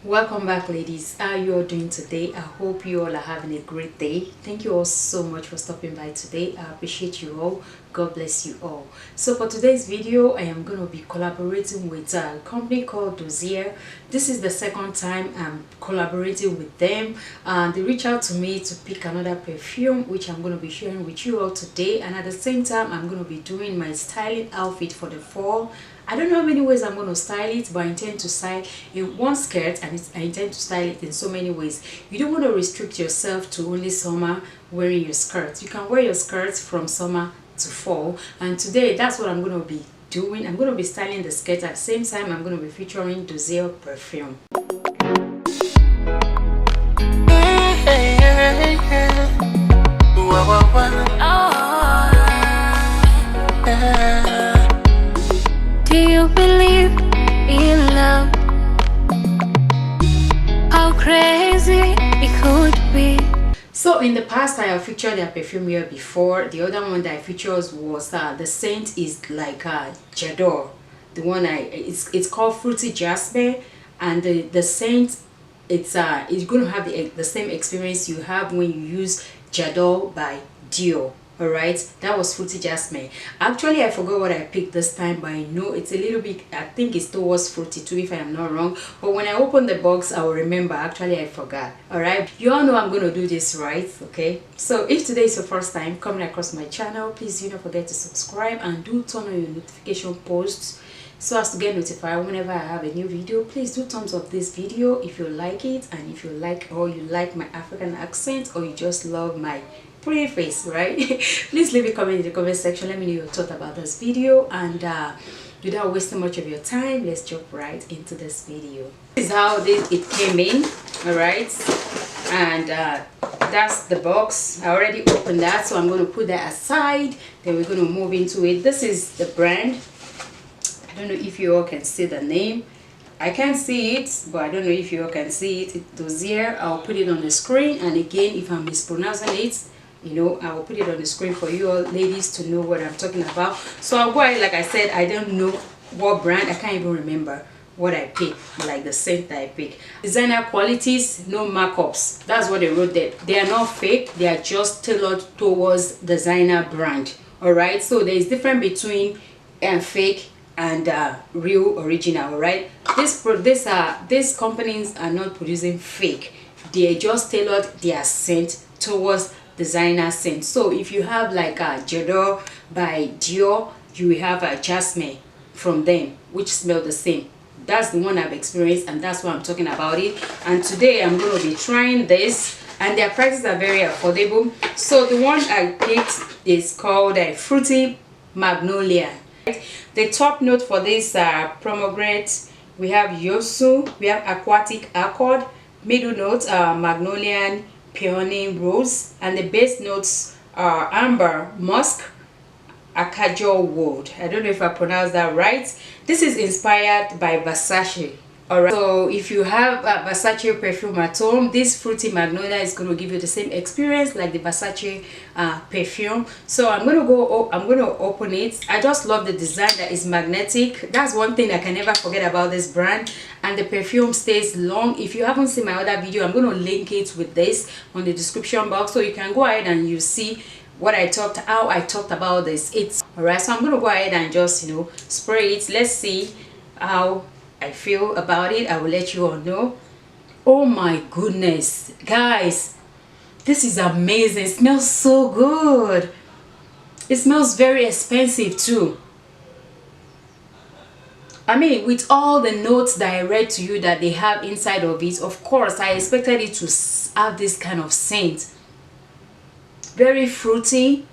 Welcome back, ladies. How you all doing today? I hope you all are having a great day. Thank you all so much for stopping by today. I appreciate you all. God bless you all. So for today's video, I am going to be collaborating with a company called DOSSIER. This is the second time I'm collaborating with them. They reached out to me to pick another perfume, which I'm going to be sharing with you all today. And at the same time, I'm going to be doing my styling outfit for the fall. I don't know how many ways I'm going to style it, but I intend to style in one skirt, and I intend to style it in so many ways. You don't want to restrict yourself to only summer wearing your skirts. You can wear your skirts from summer to fall, and today that's what I'm going to be doing. I'm going to be styling the skirt. At the same time, I'm going to be featuring DOSSIER perfume. Do you believe in love? How crazy it could be. So in the past, I have featured their perfume here before. The other one that I featured was the scent is like J'adore. The one it's called Fruity Jasmine, and the scent it's going to have the same experience you have when you use J'adore by Dior. Alright, that was Fruity Jasmine. Actually, I forgot what I picked this time, but I know it's a little bit, I think it's towards Fruity too, if I am not wrong. But when I open the box, I will remember. Actually, I forgot. Alright, you all know I'm going to do this right, okay? So if today is your first time coming across my channel, please do not forget to subscribe and do turn on your notification posts so as to get notified whenever I have a new video. Please do thumbs up this video if you like it, and if you like my African accent, or you just love my pretty face, right? Please leave a comment in the comment section. Let me know your thought about this video, and without wasting much of your time, let's jump right into this video. This is how it came in. All right, and that's the box. I already opened that, so I'm going to put that aside. Then we're going to move into it. This is the brand. I don't know if you all can see the name. I can't see it, but I don't know if you all can see it. It's DOSSIER. I'll put it on the screen, and again, if I'm mispronouncing it, you know, I will put it on the screen for you all ladies to know what I'm talking about. So I'll go ahead. Like I said, I don't know what brand. I can't even remember what I picked, like the scent that I picked. Designer qualities, no markups. That's what they wrote there. They are not fake. They are just tailored towards designer brand. All right, so there is difference between fake and real original. Right, these companies are not producing fake. They just tailored their scent towards designer scent. So if you have like a J'adore by Dior, you will have a Jasmine from them, which smell the same. That's the one I've experienced, and that's why I'm talking about it. And today I'm going to be trying this, and their prices are very affordable. So the one I picked is called Fruity Magnolia. The top note for this pomegranate, we have Yosu, we have Aquatic Accord, middle note Magnolian Peony Rose, and the base notes are Amber, Musk, Arcadiol Wood. I don't know if I pronounced that right. This is inspired by Versace. Alright, so if you have a Versace perfume at home, this Fruity Magnolia is going to give you the same experience like the Versace perfume. So I'm going to open it. I just love the design that is magnetic. That's one thing I can never forget about this brand. And the perfume stays long. If you haven't seen my other video, I'm going to link it with this on the description box, so you can go ahead and you see what how I talked about this. It's alright. So I'm going to go ahead and just, you know, spray it. Let's see how I feel about it. I will let you all know. Oh my goodness, guys, this is amazing. It smells so good. It smells very expensive too. I mean, with all the notes that I read to you that they have inside of it, of course I expected it to have this kind of scent. Very fruity,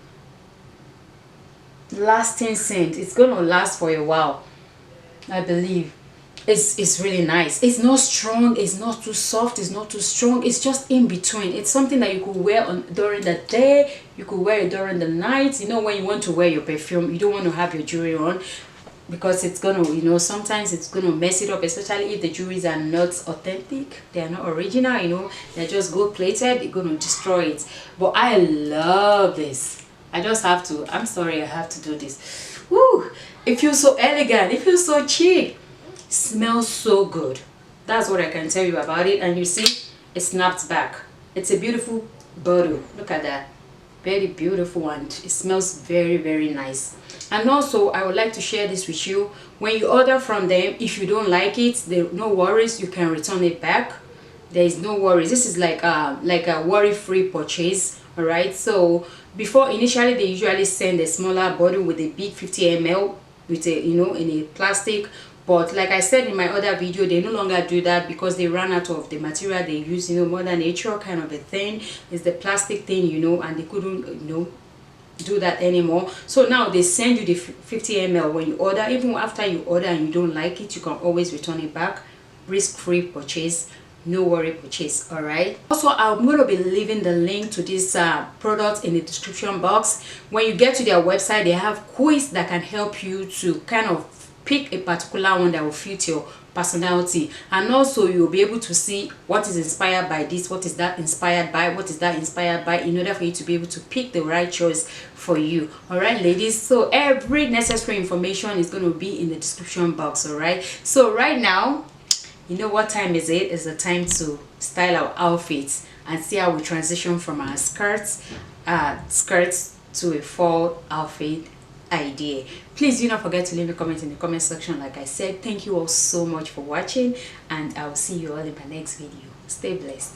lasting scent. It's gonna last for a while, I believe. It's really nice. It's not strong, it's not too soft, it's not too strong. It's just in between. It's something that you could wear during the day, you could wear it during the night. You know, when you want to wear your perfume, you don't want to have your jewelry on, because it's gonna, you know, sometimes it's gonna mess it up, especially if the jewelries are not authentic, they are not original, you know, they're just gold plated, they're gonna destroy it. But I love this. I just have to, I'm sorry, I have to do this. Woo! It feels so elegant, it feels so chic. Smells so good. That's what I can tell you about it. And you see, it snaps back. It's a beautiful bottle. Look at that. Very beautiful, and it smells very, very nice. And also, I would like to share this with you. When you order from them, if you don't like it, there no worries, you can return it back. There is no worries. This is like a worry-free purchase. All right, so before, initially they usually send a smaller bottle with a big 50 ml with a, you know, in a plastic. But like I said in my other video, they no longer do that because they ran out of the material they use, you know, Mother Nature kind of a thing. It's the plastic thing, you know, and they couldn't, you know, do that anymore. So now they send you the 50 ml when you order. Even after you order and you don't like it, you can always return it back. Risk-free purchase, no worry purchase. All right, also I'm going to be leaving the link to this product in the description box. When you get to their website, they have quiz that can help you to kind of pick a particular one that will fit your personality, and also you'll be able to see what is inspired by this, what is that inspired by, what is that inspired by, in order for you to be able to pick the right choice for you. All right, ladies, so every necessary information is going to be in the description box. All right, so right now, you know what time is it? It's the time to style our outfits and see how we transition from our skirts to a fall outfit idea. Please do not forget to leave a comment in the comment section. Like I said, thank you all so much for watching, and I will see you all in my next video. Stay blessed.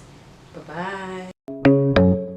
Bye bye.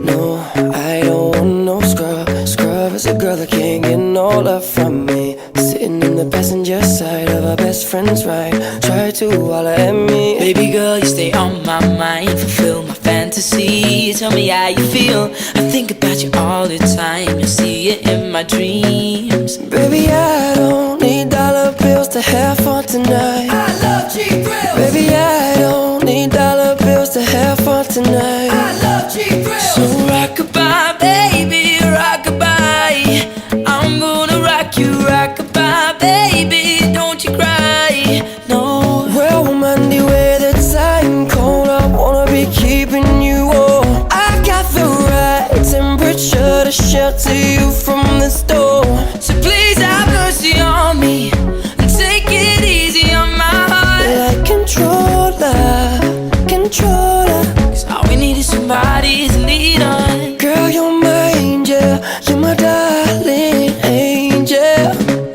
No, I don't want no scrub. Scrub is a girl that can't get no love from me. Sitting in the passenger side of her best friend's ride. Try to holler at me. Baby girl, you stay on my mind. Fulfill my fantasy. Tell me how you feel. I think about you all the time. You see it in my dreams. Baby, I don't need dollar bills to have fun tonight. I love cheap grills. Baby, I don't need dollar bills to have fun tonight. I love cheap grills. So rockabye, baby, rockabye. I'm gonna rock you, rockabye, baby. Don't you cry, no. well, Monday, where the time cold, I wanna be keeping you warm. I got the right temperature to shelter you from the storm. So please have mercy on me and take it easy on my heart. Like controller, controller. 'Cause all we need is somebody to lead on. Girl, you're my angel, you're my darling angel.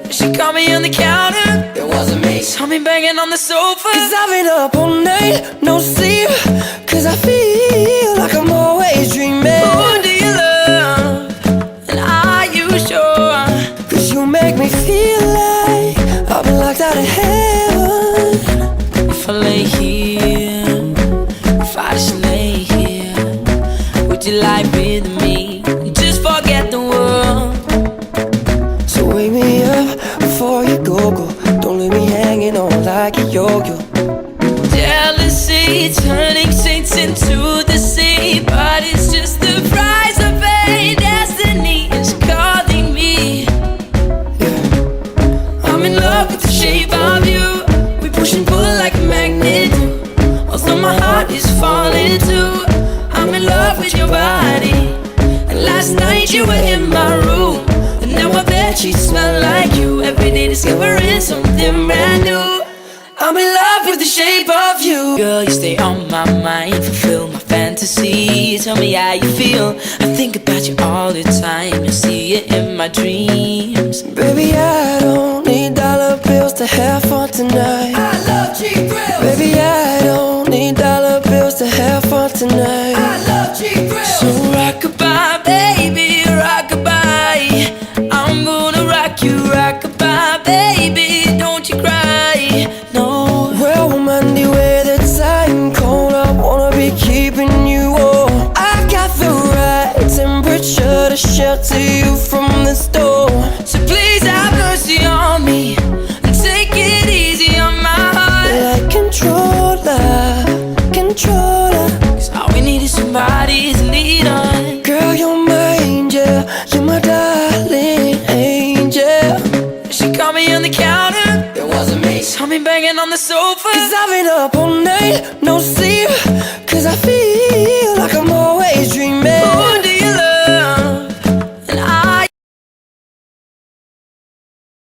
She caught me on the counter, It wasn't me. saw me banging on the sofa. Cause I've been up all night, no sleep. Cause I feel like I'm always dreaming. Who do you love? And are you sure? Cause you make me feel like I've been locked out of heaven. If I lay here, if I just lay here, would you lie with me? Just forget the world. So wake me up before you go. Don't leave me hanging on like a yo-yo. Jealousy turning saints into the sea, but it's just the price I pay. Destiny is calling me. I'm in love with the shape of you. We push and pull like a magnet do. Although my heart is falling too, I'm in love with your body. And last night you were in my room, and now I bet you smell like you. Every day discovering something brand new. I'm in love with the shape of you. Girl, you stay on my mind. Fulfill my fantasy. Tell me how you feel. I think about you all the time. You see it in my dreams. Baby, I don't need dollar bills to have fun tonight. I love cheap grills. Baby, I don't need dollar bills to have fun tonight. I love cheap grills. So rockabye, baby, rockabye. I'm gonna rock you, rockabye, baby. Don't you cry, no. well, Monday, where the time cold, I wanna be keeping you warm. I got the right temperature to shelter you from the storm. So please have mercy on me and take it easy on my heart. Like controller, controller. 'Cause all we need is somebody to lead on. Girl, you're my angel, you're my darling angel. She caught me on the counter, It wasn't me. saw me banging on the sofa. Cause I've been up all night, no sleep. Cause I feel